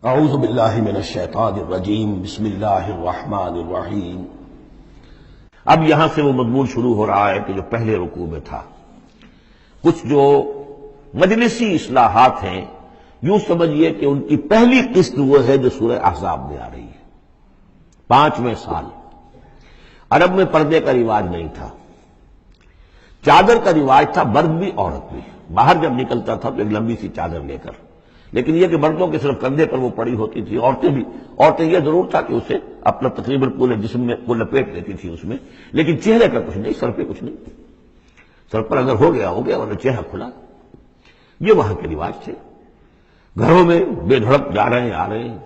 اعوذ باللہ من الشیطان الرجیم بسم اللہ الرحمن الرحیم۔ اب یہاں سے وہ مضمون شروع ہو رہا ہے کہ جو پہلے رکوع میں تھا، کچھ جو مجلسی اصلاحات ہیں، یوں سمجھیے کہ ان کی پہلی قسط وہ ہے جو سورہ احزاب میں آ رہی ہے۔ 5ویں سال عرب میں پردے کا رواج نہیں تھا، چادر کا رواج تھا، مرد بھی عورت بھی باہر جب نکلتا تھا تو ایک لمبی سی چادر لے کر، لیکن یہ کہ مردوں کے صرف کندھے پر وہ پڑی ہوتی تھی، عورتیں یہ ضرور تھا کہ اسے اپنا تقریباً پورے جسم میں وہ لپیٹ لیتی تھی اس میں، لیکن چہرے کا کچھ نہیں، سر پہ کچھ نہیں، سر پر اگر ہو گیا ورنہ چہرہ کھلا۔ یہ وہاں کے رواج تھے، گھروں میں بے دھڑک جا رہے ہیں آ رہے ہیں،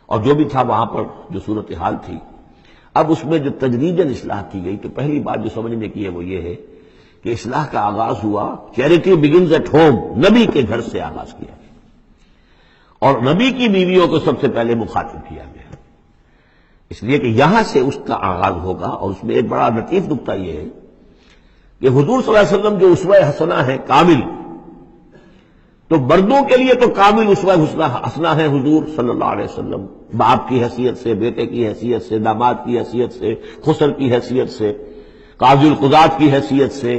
اور جو بھی تھا وہاں پر جو صورتحال تھی۔ اب اس میں جو تدریجاً اصلاح کی گئی تو پہلی بات جو سمجھنے کی ہے وہ یہ ہے کہ اصلاح کا آغاز ہوا، چیریٹی بگنز ایٹ ہوم، نبی کے گھر سے آغاز کیا گیا، اور نبی کی بیویوں کو سب سے پہلے مخاطب کیا گیا، اس لیے کہ یہاں سے اس کا آغاز ہوگا۔ اور اس میں ایک بڑا لطیف نکتہ یہ ہے کہ حضور صلی اللہ علیہ وسلم جو اسوہ حسنہ ہے کامل، تو مردوں کے لیے تو کامل اسوہ حسنہ ہے حضور صلی اللہ علیہ وسلم، باپ کی حیثیت سے، بیٹے کی حیثیت سے، داماد کی حیثیت سے، خسر کی حیثیت سے، قاضی القضات کی حیثیت سے،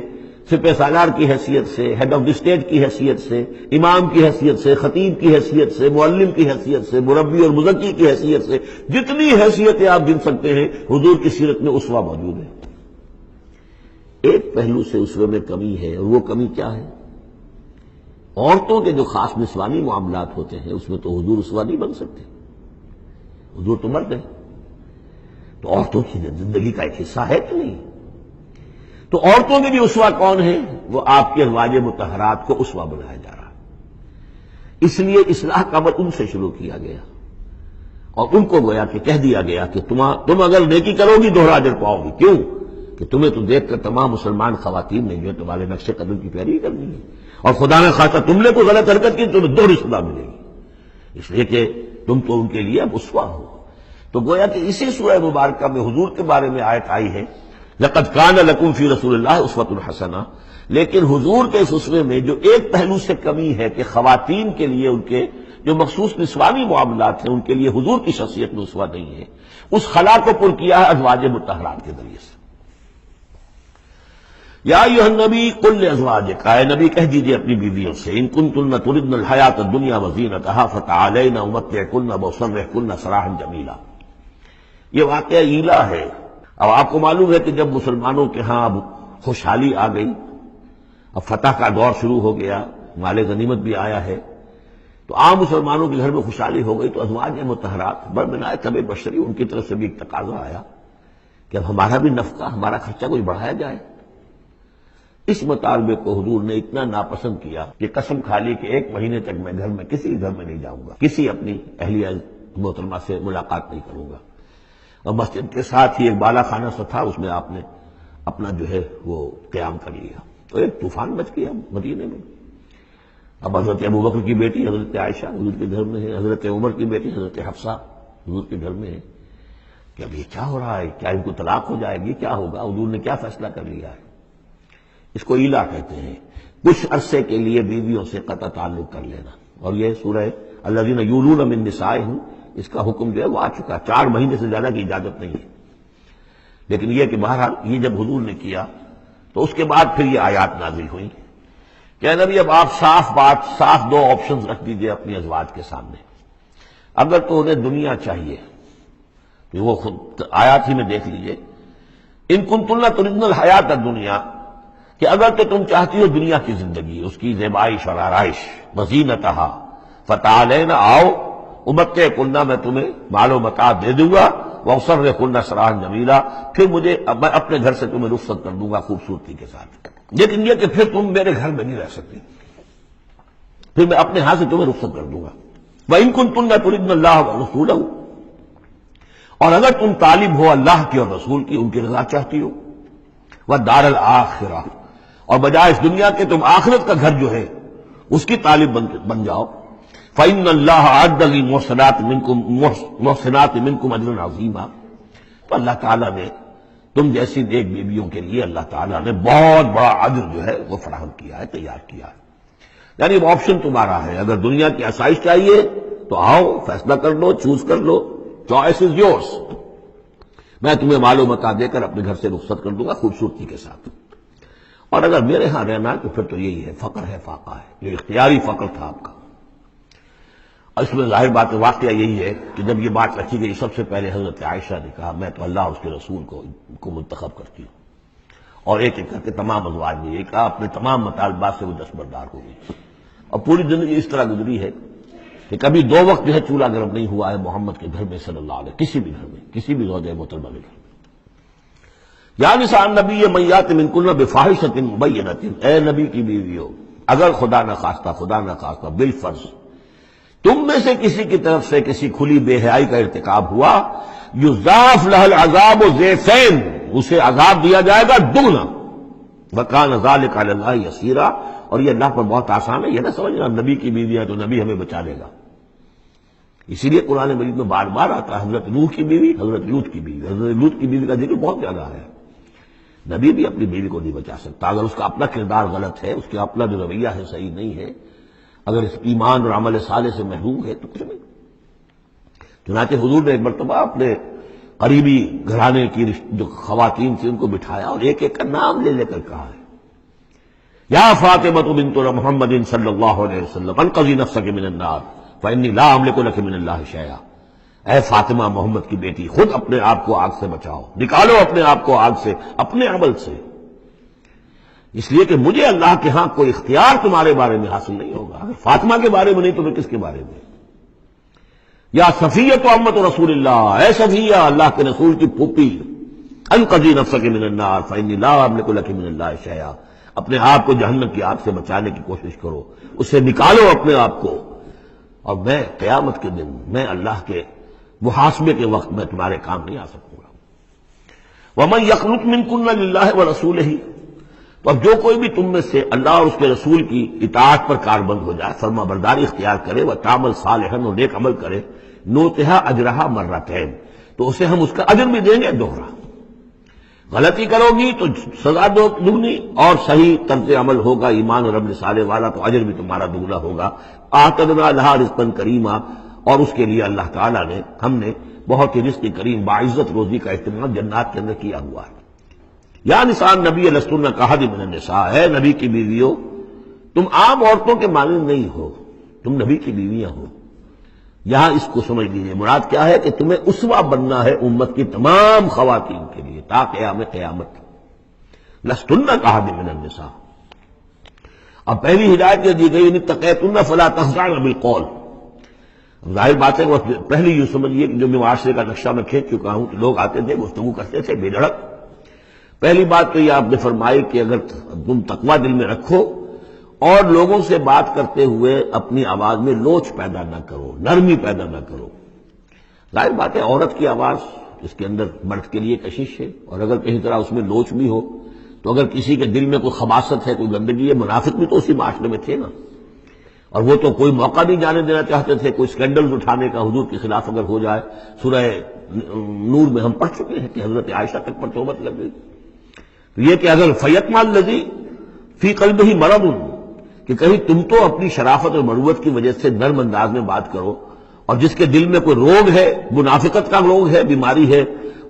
سپہ سالار کی حیثیت سے، ہیڈ آف دی اسٹیٹ کی حیثیت سے، امام کی حیثیت سے، خطیب کی حیثیت سے، معلم کی حیثیت سے، مربی اور مزکی کی حیثیت سے، جتنی حیثیتیں آپ گن سکتے ہیں حضور کی سیرت میں اسوہ موجود ہے۔ ایک پہلو سے اسوے میں کمی ہے، اور وہ کمی کیا ہے؟ عورتوں کے جو خاص نسوانی معاملات ہوتے ہیں اس میں تو حضور اسوہ نہیں بن سکتے، حضور تو مرد ہیں، تو عورتوں کی زندگی کا ایک حصہ ہے کہ نہیں؟ تو عورتوں میں بھی اسوہ کون ہے؟ وہ آپ کے ازواج مطہرات کو اسوہ بنایا جا رہا ہے، اس لیے اصلاح کا عمل ان سے شروع کیا گیا، اور ان کو گویا کہ کہہ دیا گیا کہ تم اگر نیکی کرو گی دوہرا اجر پاؤ گی، کیوں کہ تمہیں تو دیکھ کر تمام مسلمان خواتین نے جو ہے تمہارے نقش قدم کی پیروی کرنی ہے، اور خدا نے خواستہ تم نے کوئی غلط حرکت کی تمہیں دوہری سزا ملے گی، اس لیے کہ تم تو ان کے لیے اب اسوہ ہو۔ تو گویا کہ اسی سورہ مبارکہ میں حضور کے بارے میں آیت آئی ہے، لقد کان لکم فی رسول اللہ اسوۃ حسنہ، لیکن حضور کے اس اسوے میں جو ایک پہلو سے کمی ہے کہ خواتین کے لیے ان کے جو مخصوص نسوانی معاملات ہیں ان کے لیے حضور کی شخصیت میں اسوہ نہیں ہے، اس خلا کو پر کیا ہے ازواج مطہرات کے ذریعے سے۔ یا ایھا النبی قل لازواجک، اے نبی کہہ دیجئے اپنی بیویوں سے، ان کنتن تردن الحیاۃ الدنیا وزینتہا فتعالین امتعکن واسرحکن سراحا جمیلا۔ یہ واقعہ ایلا ہے۔ اب آپ کو معلوم ہے کہ جب مسلمانوں کے ہاں اب خوشحالی آ گئی، اب فتح کا دور شروع ہو گیا، مال غنیمت بھی آیا ہے، تو عام مسلمانوں کے گھر میں خوشحالی ہو گئی، تو ازواج مطہرات بربنائے طب بشری ان کی طرف سے بھی ایک تقاضا آیا کہ اب ہمارا بھی نفقہ، ہمارا خرچہ کوئی بڑھایا جائے۔ اس مطالبے کو حضور نے اتنا ناپسند کیا کہ قسم کھا لی کہ 1 مہینے تک میں گھر میں کسی گھر میں نہیں جاؤں گا، کسی اپنی اہلیہ محترمہ سے ملاقات نہیں کروں گا، اور مسجد کے ساتھ ہی ایک بالا خانہ سا تھا، اس میں آپ نے اپنا جو ہے وہ قیام کر لیا، تو ایک طوفان مچ گیا مدینے میں۔ اب حضرت ابوبکر کی بیٹی حضرت عائشہ حضور کے گھر میں ہے، حضرت عمر کی بیٹی حضرت حفصہ حضور کے گھر میں ہے، کہ اب یہ کیا ہو رہا ہے، کیا ان کو طلاق ہو جائے گی، کیا ہوگا، حضور نے کیا فیصلہ کر لیا ہے؟ اس کو ایلا کہتے ہیں، کچھ عرصے کے لیے بیویوں سے قطع تعلق کر لینا، اور یہ سورہ الذین یولون من نسائہم، اس کا حکم جو ہے وہ آ چکا، 4 مہینے سے زیادہ کی اجازت نہیں ہے، لیکن یہ کہ بہرحال یہ جب حضور نے کیا تو اس کے بعد پھر یہ آیات نازل ہوئی کہ نبی اب آپ صاف 2 آپشنز رکھ دیجئے اپنی ازواج کے سامنے، اگر تو انہیں دنیا چاہیے تو وہ خود آیات ہی میں دیکھ لیجئے، ان کنتن تردن الحیات الدنیا، کہ اگر تو تم چاہتی ہو دنیا کی زندگی، اس کی زیبائش اور آرائش، وزینتہا فتعالین، آؤ امتعکن، میں تمہیں مال و متاع دے دوں گا، واسرحکن سراحا جمیلا، پھر میں اپنے گھر سے تمہیں رخصت کر دوں گا خوبصورتی کے ساتھ، لیکن یہ کہ پھر تم میرے گھر میں نہیں رہ سکتی، پھر میں اپنے ہاتھ سے تمہیں رخصت کر دوں گا۔ وَإِن كُنتُنَّ تُرِدْنَ اللَّهَ وَرَسُولَهُ، اور اگر تم طالب ہو اللہ کی اور رسول کی، ان کی رضا چاہتی ہو، وَالدَّارَ الْآخِرَةَ، اور بجائے اس دنیا کے تم آخرت کا گھر جو ہے اس کی طالب بن جاؤ، فَإِنَّ اللَّهَ أَعَدَّ لِلْمُحْسِنَاتِ مِنْكُمْ أَجْرًا عَظِيمًا، تو اللہ تعالیٰ نے تم جیسی نیک بیویوں کے لیے اللہ تعالیٰ نے بہت بڑا اجر جو ہے وہ فراہم کیا ہے، تیار کیا ہے۔ یعنی وہ آپشن تمہارا ہے، اگر دنیا کی آسائش چاہیے تو آؤ فیصلہ کر لو، چوز کر لو، چوائس از یورس. میں تمہیں مال و متاع دے کر اپنے گھر سے رخصت کر دوں گا خوبصورتی کے ساتھ، اور اگر میرے ہاں رہنا تو پھر تو یہی ہے، فقر ہے، فاقہ ہے، جو اختیاری فقر تھا آپ کا. اور اس میں ظاہر بات واقعہ یہی ہے کہ جب یہ بات رکھی گئی سب سے پہلے حضرت عائشہ نے کہا میں تو اللہ اور اس کے رسول کو منتخب کرتی ہوں، اور ایک ایک کر کے تمام ازواج نے یہ کہا، اپنے تمام مطالبات سے وہ دستبردار ہو گئی. اور پوری زندگی اس طرح گزری ہے کہ کبھی 2 وقت جو ہے چولہا گرم نہیں ہوا ہے محمد کے گھر میں صلی اللہ علیہ، کسی بھی گھر میں، کسی بھی زوجہ محترمہ کے گھر میں. یا نساء النبی من یات منکن بفاحشۃ مبینۃ، اے نبی کی بیویوں، اگر خدا نہ خواستہ بالفرض تم میں سے کسی کی طرف سے کسی کھلی بے حیائی کا ارتکاب ہوا، یضاعف لها العذاب ضعفین، اسے عذاب دیا جائے گا دگنا. وکان ذلک علی اللہ یسیرا، اور یہ اللہ پر بہت آسان ہے. یہ نہ سمجھنا نبی کی بیویاں تو نبی ہمیں بچا لے گا. اسی لیے قرآن مجید میں بار بار آتا ہے حضرت نوح کی بیوی، حضرت لوط کی بیوی. حضرت لوط کی بیوی کا ذکر بہت زیادہ ہے. نبی بھی اپنی بیوی کو نہیں بچا سکتا اگر اس کا اپنا کردار غلط ہے، اس کا اپنا جو رویہ ہے صحیح نہیں ہے، اگر اس ایمان اور عمل صالح سے محروم ہے تو کچھ نہیں. چنانچہ حضور نے ایک مرتبہ اپنے قریبی گھرانے کی جو خواتین تھیں ان کو بٹھایا اور ایک ایک کا نام لے لے کر کہا ہے، یا فاطمہ بنت محمد صلی اللہ علیہ وسلم انقذی نفسک من النار فانی لا املک لک من اللہ شیئا. اے فاطمہ محمد کی بیٹی، خود اپنے آپ کو آگ سے بچاؤ، نکالو اپنے آپ کو آگ سے اپنے عمل سے، اس لیے کہ مجھے اللہ کے ہاں کوئی اختیار تمہارے بارے میں حاصل نہیں ہوگا. اگر فاطمہ کے بارے میں نہیں تو پھر کس کے بارے میں؟ یا صفیہ امت رسول اللہ، اے صفیہ اللہ کے رسول کی پھوپھی، انقذی نفسک من النار فانی لا املک لک من اللہ شیئا، اپنے آپ کو جہنم کی آگ سے بچانے کی کوشش کرو، اسے نکالو اپنے آپ کو، اور میں قیامت کے دن میں اللہ کے محاسبے کے وقت میں تمہارے کام نہیں آ سکوں گا. ومن یقنط منکن للہ ورسولہ، تو اب جو کوئی بھی تم میں سے اللہ اور اس کے رسول کی اطاعت پر کاربند ہو جائے، فرما برداری اختیار کرے، وتعمل صالحا، اور نیک عمل کرے، نوتہا اجرہا مرتین، تو اسے ہم اس کا اجر بھی دیں گے دوہرا. غلطی کرو گی تو سزا دگنی، اور صحیح طرز عمل ہوگا ایمان اور عمل صالح والا تو اجر بھی تمہارا دگنا ہوگا. اعتدنا لہا رزقا کریما، اور اس کے لیے اللہ تعالیٰ نے ہم نے بہت ہی رزق کریم باعزت روزی کا اہتمام جنات کے اندر کیا ہوا ہے. یا نساء نبی لستن کاحد من النساء، اے نبی کی بیویوں تم عام عورتوں کے مانند نہیں ہو، تم نبی کی بیویاں ہو. یہاں اس کو سمجھ لیجیے، مراد کیا ہے کہ تمہیں اسوہ بننا ہے امت کی تمام خواتین کے لیے تا قیام قیامت. لستن کاحد من النساء. اب پہلی ہدایت یہ دی گئی ان اتقیتن فلا تخضعن بالقول. ظاہر بات ہے وہ پہلی یوں سمجھیے کہ جو معاشرے کا نقشہ میں کھینچ چکا ہوں کہ لوگ آتے تھے گفتگو کرتے تھے بے دھڑک. پہلی بات تو یہ آپ نے فرمائی کہ اگر تم تقویٰ دل میں رکھو اور لوگوں سے بات کرتے ہوئے اپنی آواز میں لوچ پیدا نہ کرو، نرمی پیدا نہ کرو. ظاہر بات ہے عورت کی آواز اس کے اندر مرد کے لیے کشش ہے، اور اگر کہیں طرح اس میں لوچ بھی ہو تو اگر کسی کے دل میں کوئی خباثت ہے، کوئی گندگی ہے، منافق بھی تو اسی معاشرے میں تھے نا، اور وہ تو کوئی موقع نہیں جانے دینا چاہتے تھے کوئی اسکینڈل اٹھانے کا حضور کے خلاف اگر ہو جائے. سورہ نور میں ہم پڑھ چکے ہیں کہ حضرت عائشہ تک پر توبت لگ گئی. تو یہ کہ اگر فیتما الذی فی قلبہ مرض، کہ کہیں تم تو اپنی شرافت اور مروت کی وجہ سے نرم انداز میں بات کرو، اور جس کے دل میں کوئی روگ ہے، منافقت کا روگ ہے، بیماری ہے،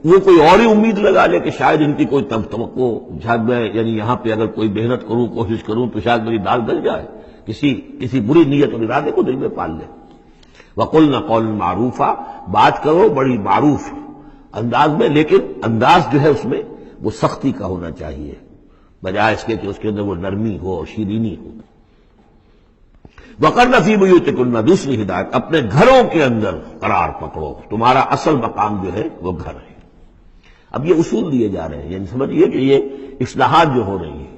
وہ کوئی اور ہی امید لگا لے کہ شاید ان کی کوئی توقع شاید میں یعنی یہاں پہ اگر کوئی محنت کروں کوشش کروں تو شاید میری دال گل جائے، کسی بری نیت اور ارادے کو دل میں پال لے. وَقُلْنَا قَوْلًا مَعْرُوفًا، بات کرو بڑی معروف انداز میں، لیکن انداز جو ہے اس میں وہ سختی کا ہونا چاہیے بجائے اس کے کہ اس کے اندر وہ نرمی ہو اور شیرینی ہو. وَقَرْنَ فِي بُيُوتِكُنَّ، دوسری ہدایت اپنے گھروں کے اندر قرار پکڑو، تمہارا اصل مقام جو ہے وہ گھر ہے. اب یہ اصول دیے جا رہے ہیں، یعنی سمجھیے کہ یہ اصلاحات جو ہو رہی ہیں.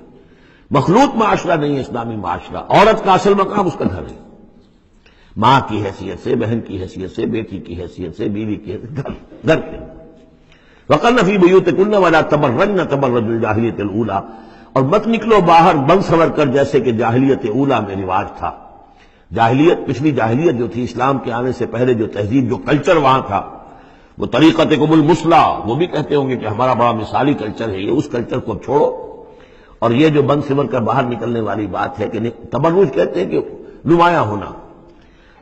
مخلوط معاشرہ نہیں ہے اسلامی معاشرہ، عورت کا اصل مقام اس کا گھر ہے، ماں کی حیثیت سے، بہن کی حیثیت سے، بیٹی کی حیثیت سے، بیوی کی حیثیت گھر کے اندر. وَقَرْنَ فِي بُيُوتِكُنَّ وَلَا تَبَرَّجْنَ تَبَرُّجَ الْجَاهِلِيَّةِ الْأُولَىٰ، اور مت نکلو باہر بن سنور کر جیسے کہ جاہلیت اولا میں رواج تھا. جاہلیت، پچھلی جاہلیت جو تھی اسلام کے آنے سے پہلے جو تہذیب، جو کلچر وہاں تھا، وہ طریقتکم المثلیٰ، وہ بھی کہتے ہوں گے کہ ہمارا بڑا مثالی کلچر ہے یہ، اس کلچر کو اب چھوڑو. اور یہ جو بن سمر کر باہر نکلنے والی بات ہے کہ تبرج کہتے ہیں کہ نمایاں ہونا،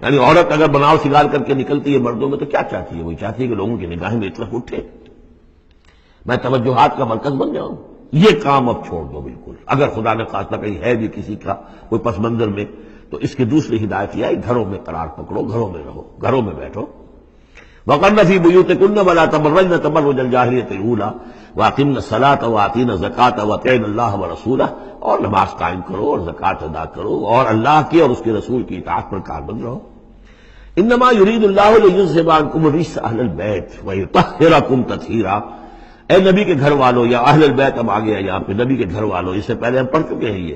یعنی عورت اگر بناؤ شکار کر کے نکلتی ہے مردوں میں تو کیا چاہتی ہے؟ وہی چاہتی ہے کہ لوگوں کی نگاہیں میری طرف اٹھے، میں توجہات کا مرکز بن جاؤں۔ یہ کام اب چھوڑ دو بالکل۔ اگر خدا نے خاصہ کہیں ہے بھی کسی کا کوئی پس منظر میں، تو اس کی دوسری ہدایت یہ ہے، گھروں میں قرار پکڑو، گھروں میں رہو، گھروں میں بیٹھو۔ وَقَرْنَ فِي بُيُوتِكُنَّ وَلَا تَبَرَّجْنَ تَبَرُّجَ الْجَاهِلِيَّةِ الْأُولَىٰ وَأَقِمْنَ الصَّلَاةَ وَآتِينَ الزَّكَاةَ وَأَطِيعْنَ اللَّهَ وَرَسُولَهُ، اور نماز قائم کرو اور زکوٰۃ ادا کرو اور اللہ کی اور اس کے رسول کی اطاعت پر کاربند رہو۔ انما يريد الله ليذهب عنكم الرجس اهل البيت ويطهركم تطهيرا۔ اے نبی کے گھر والوں، یا اہل البیت اب آ گیا یہاں پہ، نبی کے گھر والوں، اس سے پہلے ہم پڑھ چکے ہیں۔ یہ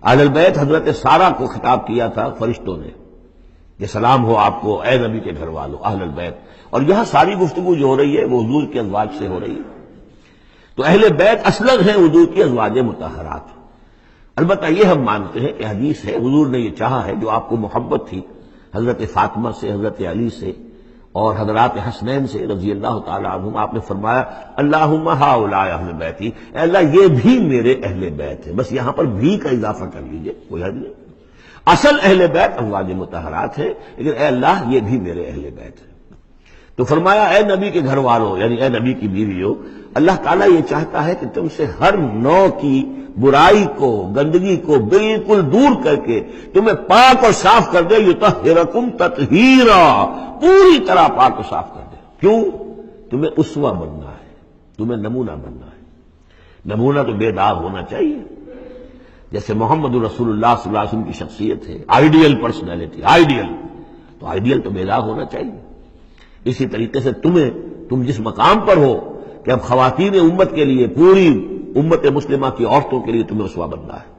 اہل البیت حضرت سارہ کو خطاب کیا تھا فرشتوں نے کہ سلام ہو آپ کو اے نبی کے گھر والوں، اہل البیت، اور یہاں ساری گفتگو جو ہو رہی ہے وہ حضور کے ازواج سے ہو رہی ہے۔ تو اہل بیت اصلاً ہیں حضور کی ازواج مطہرات۔ البتہ یہ ہم مانتے ہیں کہ حدیث ہے، حضور نے یہ چاہا ہے، جو آپ کو محبت تھی حضرت فاطمہ سے، حضرت علی سے اور حضرات حسنین سے رضی اللہ تعالی عنہم، آپ نے فرمایا اللہم ہؤلاء اہل بیتی، اے اللہ یہ بھی میرے اہل بیت ہیں۔ بس یہاں پر بھی کا اضافہ کر لیجئے، کوئی حد نہیں۔ اصل اہل بیت ازواج مطہرات ہے، لیکن اے اللہ یہ بھی میرے اہل بیت ہیں۔ تو فرمایا اے نبی کے گھر والوں، یعنی اے نبی کی بیویوں، اللہ تعالیٰ یہ چاہتا ہے کہ تم سے ہر نوع کی برائی کو، گندگی کو بالکل دور کر کے تمہیں پاک اور صاف کر دے، یطہرکم تطہیرا، پوری طرح پاک اور صاف کر دے۔ کیوں؟ تمہیں اسوہ بننا ہے، تمہیں نمونہ بننا ہے۔ نمونہ تو بے داغ ہونا چاہیے، جیسے محمد رسول اللہ صلی اللہ علیہ وسلم کی شخصیت ہے، آئیڈیل پرسنالٹی، آئیڈیل، تو آئیڈیل تو بے داغ ہونا چاہیے۔ اسی طریقے سے تم جس مقام پر ہو کہ اب خواتین امت کے لیے، پوری امت مسلمہ کی عورتوں کے لیے تمہیں اسوہ بننا ہے۔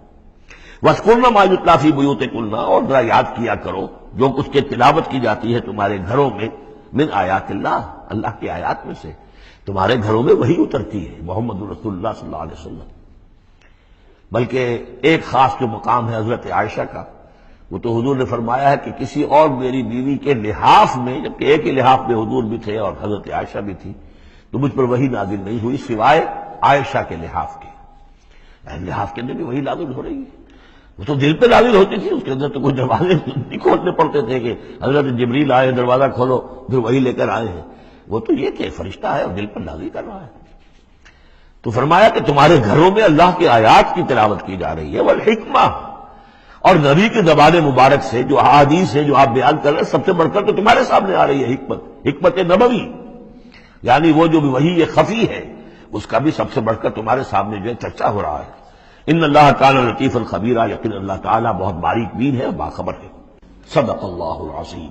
وَاذْكُرْنَ مَا يُتْلَىٰ فِي بُيُوتِكُنَّ، اور ذرا یاد کیا کرو جو کچھ کے تلاوت کی جاتی ہے تمہارے گھروں میں، من آیات اللہ، اللہ کی آیات میں سے تمہارے گھروں میں وہی اترتی ہے، محمد رسول اللہ صلی اللہ علیہ وسلم۔ بلکہ ایک خاص جو مقام ہے حضرت عائشہ کا، وہ تو حضور نے فرمایا ہے کہ کسی اور میری بیوی کے لحاف میں، جبکہ ایک ہی لحاف میں حضور بھی تھے اور حضرت عائشہ بھی تھی، تو مجھ پر وہی نازل نہیں ہوئی سوائے عائشہ کے لحاف کے۔ لحاف کے اندر بھی وہی نازل ہو رہی ہے، وہ تو دل پہ نازل ہوتی تھی، اس کے اندر تو کوئی دروازے نہیں کھولنے پڑتے تھے کہ حضرت جبریل آئے دروازہ کھولو پھر وہی لے کر آئے ہیں۔ وہ تو یہ کہ فرشتہ ہے اور دل پر نازل کر رہا ہے۔ تو فرمایا کہ تمہارے گھروں میں اللہ کی آیات کی تلاوت کی جا رہی ہے، والحکمہ، اور نبی کی زبان مبارک سے جو احادیث ہیں جو آپ بیان کر رہے ہیں، سب سے بڑھ کر تو تمہارے سامنے آ رہی ہے حکمت نبوی، یعنی وہ جو وحی خفی ہے اس کا بھی سب سے بڑھ کر تمہارے سامنے جو ہے چرچا ہو رہا ہے۔ ان اللہ کان لطیفا خبیرا، یقین اللہ تعالیٰ بہت باریک بین ہے اور باخبر ہے۔ صدق اللہ العظیم۔